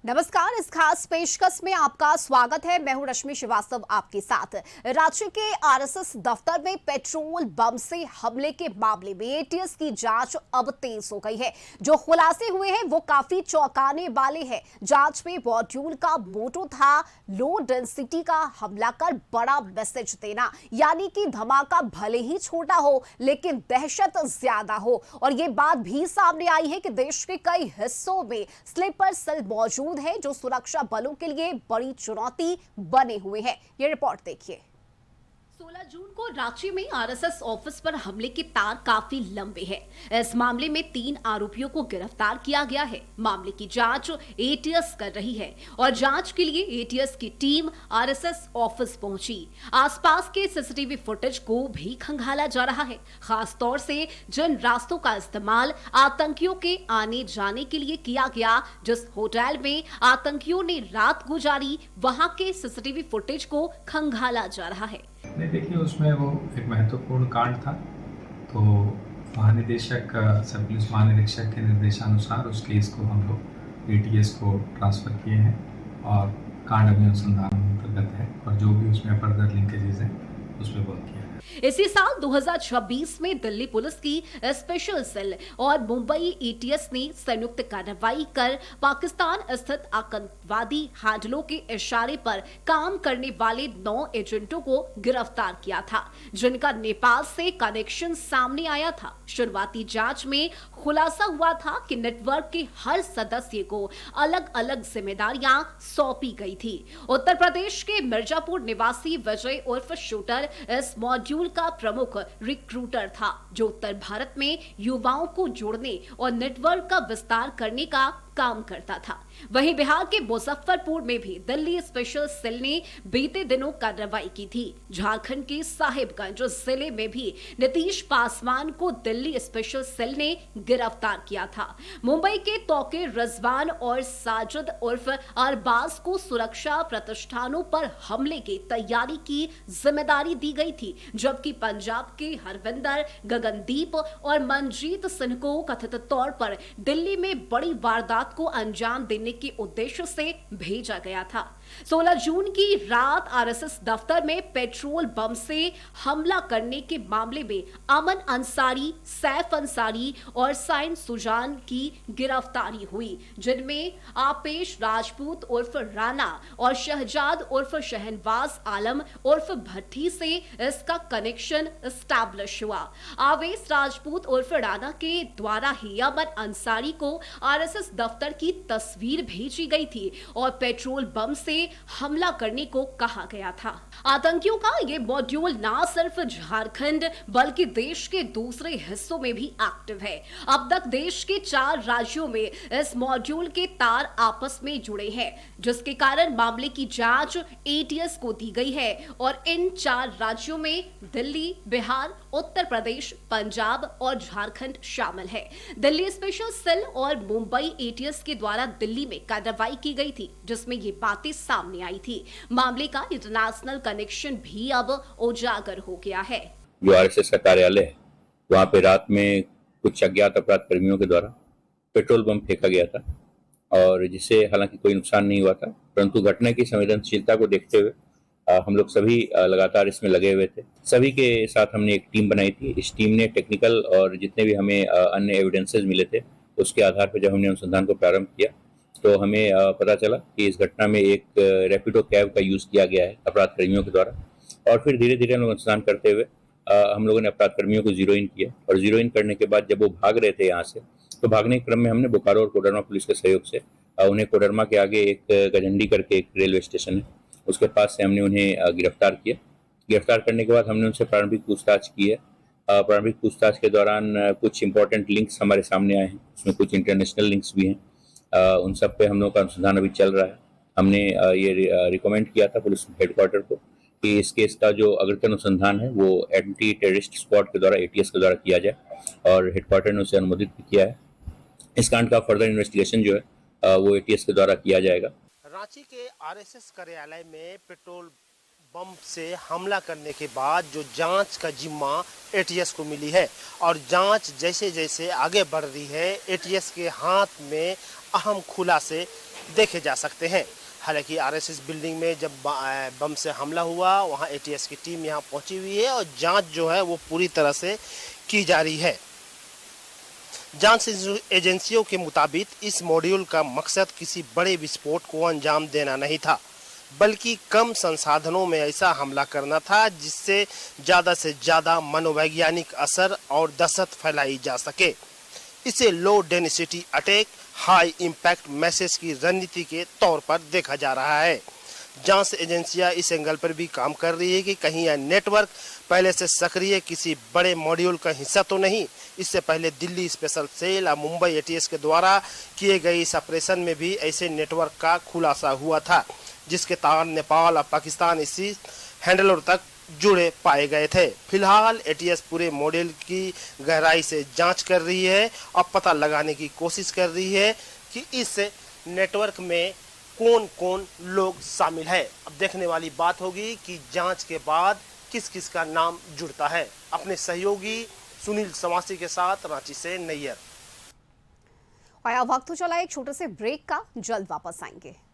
नमस्कार। इस खास पेशकश में आपका स्वागत है। मैं हूं रश्मि श्रीवास्तव आपके साथ। रांची के आरएसएस दफ्तर में पेट्रोल बम से हमले के मामले में एटीएस की जांच अब तेज हो गई है। जो खुलासे हुए हैं वो काफी चौंकाने वाले हैं। जांच में मॉड्यूल का मोटो था लो डेंसिटी का हमला कर बड़ा मैसेज देना, यानी कि धमाका भले ही छोटा हो लेकिन दहशत ज्यादा हो। और ये बात भी सामने आई है कि देश के कई हिस्सों में स्लीपर सेल मौजूद है जो सुरक्षा बलों के लिए बड़ी चुनौती बने हुए हैं। ये रिपोर्ट देखिए। 16 जून को रांची में आरएसएस ऑफिस पर हमले के तार काफी लंबे हैं। इस मामले में 3 आरोपियों को गिरफ्तार किया गया है। मामले की जांच एटीएस कर रही है और जांच के लिए एटीएस की टीम आरएसएस ऑफिस पहुंची। आसपास के सीसीटीवी फुटेज को भी खंगाला जा रहा है, खास तौर से जिन रास्तों का इस्तेमाल आतंकियों के आने जाने के लिए किया गया। जिस होटल में आतंकियों ने रात गुजारी वहां के सीसीटीवी फुटेज को खंगाला जा रहा है। नहीं, देखिए उसमें वो एक महत्वपूर्ण कांड था। तो महानिदेशक सब पुलिस महानिरीक्षक के निर्देशानुसार उस केस को हम लोग एटीएस को ट्रांसफ़र किए हैं और कांड अभी अनुसंधान अंतर्गत है और जो भी उसमें फर्दर लिंकेजेस हैं उस पर वर्क किया है। इसी साल 2026 में दिल्ली पुलिस की स्पेशल सेल और मुंबई एटीएस ने संयुक्त कार्रवाई कर पाकिस्तान स्थित आतंकवादी हैंडलों के इशारे पर काम करने वाले 9 एजेंटों को गिरफ्तार किया था, जिनका नेपाल से कनेक्शन सामने आया था। शुरुआती जांच में खुलासा हुआ था कि नेटवर्क के हर सदस्य को अलग अलग जिम्मेदारियां सौंपी गई थी। उत्तर प्रदेश के मिर्जापुर निवासी विजय उर्फ शूटर इस मॉड्यूल का प्रमुख रिक्रूटर था, जो उत्तर भारत में युवाओं को जोड़ने और नेटवर्क का विस्तार करने का काम करता था। वहीं बिहार के मुजफ्फरपुर में भी दिल्ली स्पेशल सेल ने बीते दिनों कार्रवाई की थी। झारखंड के साहिबगंज जिले में भी नीतीश पासवान को दिल्ली स्पेशल सेल ने गिरफ्तार किया था। मुंबई के तौके रिजवान और साजिद उर्फ अरबाज को सुरक्षा प्रतिष्ठानों पर हमले की तैयारी की जिम्मेदारी दी गई थी, जबकि पंजाब के हरविंदर, गगनदीप और मनजीत सिंह को कथित तौर पर दिल्ली में बड़ी वारदात को अंजाम देने के उद्देश्य से भेजा गया था। 16 जून की रात आरएसएस दफ्तर में पेट्रोल बम से हमला करने के मामले में अमन अंसारी, सैफ अंसारी और साइन सुजान की गिरफ्तारी हुई, जिनमें आपेश राजपूत उर्फ राणा और शहजाद उर्फ शहनवाज आलम उर्फ भट्टी से इसका कनेक्शन एस्टैब्लिश हुआ। आवेश राजपूत उर्फ राणा के द्वारा ही अमन अंसारी को आरएसएस दफ्तर की तस्वीर भेजी गई थी और पेट्रोल बम से हमला करने को कहा गया था। आतंकियों का ये मॉड्यूल न सिर्फ झारखंड बल्कि देश के दूसरे हिस्सों में भी एक्टिव है। अब तक देश के 4 राज्यों में इस मॉड्यूल के तार आपस में जुड़े हैं, जिसके कारण मामले की जांच एटीएस को दी गई है और इन 4 राज्यों में दिल्ली, बिहार, उत्तर प्रदेश, पंजाब और झारखंड शामिल है। दिल्ली स्पेशल सेल और मुंबई एटीएस के द्वारा दिल्ली में कार्रवाई की गई थी, जिसमें ये बातें सामने आई थी। मामले का इंटरनेशनल कनेक्शन भी अब उजागर हो गया है। जो आरएसएस का कार्यालय है वहाँ पे रात में कुछ अज्ञात अपराध कर्मियों के द्वारा पेट्रोल बम फेंका गया था और जिससे हालांकि कोई नुकसान नहीं हुआ था, परंतु घटना की संवेदनशीलता को देखते हुए हम लोग सभी लगातार इसमें लगे हुए थे। सभी के साथ हमने एक टीम बनाई थी। इस टीम ने टेक्निकल और जितने भी हमें अन्य एविडेंसेस मिले थे उसके आधार पर जब हमने अनुसंधान को प्रारंभ किया तो हमें पता चला कि इस घटना में एक रैपिडो कैब का यूज़ किया गया है अपराध कर्मियों के द्वारा। और फिर धीरे धीरे हम लोग अनुसंधान करते हुए हम लोगों ने अपराध कर्मियों को जीरो इन किया और जीरो इन करने के बाद जब वो भाग रहे थे यहाँ से, तो भागने के क्रम में हमने बोकारो और कोडरमा पुलिस के सहयोग से उन्हें कोडरमा के आगे एक गझंडी करके एक रेलवे स्टेशन है उसके पास से हमने उन्हें गिरफ्तार किया। गिरफ्तार करने के बाद हमने उनसे प्रारंभिक पूछताछ की है। प्रारंभिक पूछताछ के दौरान कुछ इंपॉर्टेंट लिंक्स हमारे सामने आए हैं, उसमें कुछ इंटरनेशनल लिंक्स भी हैं। उन सब पे हम लोग का अनुसंधान अभी चल रहा है। हमने ये रिकमेंड किया था पुलिस हेडक्वार्टर को कि इस केस का जो अग्रतर अनुसंधान है वो एंटी टेररिस्ट स्क्वाड के द्वारा एटीएस के द्वारा किया जाए और हेडक्वार्टर ने उसे अनुमोदित भी किया है। इस कांड का फर्दर इन्वेस्टिगेशन जो है वो एटीएस के द्वारा किया जाएगा। रांची के आरएसएस कार्यालय में पेट्रोल बम से हमला करने के बाद जो जांच का जिम्मा एटीएस को मिली है और जांच जैसे जैसे आगे बढ़ रही है, एटीएस के हाथ में अहम खुलासे देखे जा सकते हैं। हालांकि आरएसएस बिल्डिंग में जब बम से हमला हुआ, वहां एटीएस की टीम यहां पहुंची हुई है और जांच जो है वो पूरी तरह से की जा रही है। जांच एजेंसियों के मुताबिक इस मॉड्यूल का मकसद किसी बड़े विस्फोट को अंजाम देना नहीं था, बल्कि कम संसाधनों में ऐसा हमला करना था जिससे ज़्यादा से ज़्यादा मनोवैज्ञानिक असर और दहशत फैलाई जा सके। इसे low density attack, high impact message की रणनीति के तौर पर देखा जा रहा है। जांच एजेंसियां इस एंगल पर भी काम कर रही है कि कहीं यह नेटवर्क पहले से सक्रिय किसी बड़े मॉड्यूल का हिस्सा तो नहीं। इससे पहले दिल्ली स्पेशल सेल और मुंबई एटीएस के द्वारा किए गए इस ऑपरेशन में भी ऐसे नेटवर्क का खुलासा हुआ था, जिसके तार नेपाल और पाकिस्तान स्थित हैंडलर तक जुड़े पाए गए थे। फिलहाल एटीएस पूरे मॉड्यूल की गहराई से जांच कर रही है और पता लगाने की कोशिश कर रही है कि इस नेटवर्क में कौन कौन लोग शामिल है। अब देखने वाली बात होगी कि जांच के बाद किस किस का नाम जुड़ता है। अपने सहयोगी सुनील समासी के साथ रांची से नैयर। और अब वक्त हो चला एक छोटे से ब्रेक का, जल्द वापस आएंगे।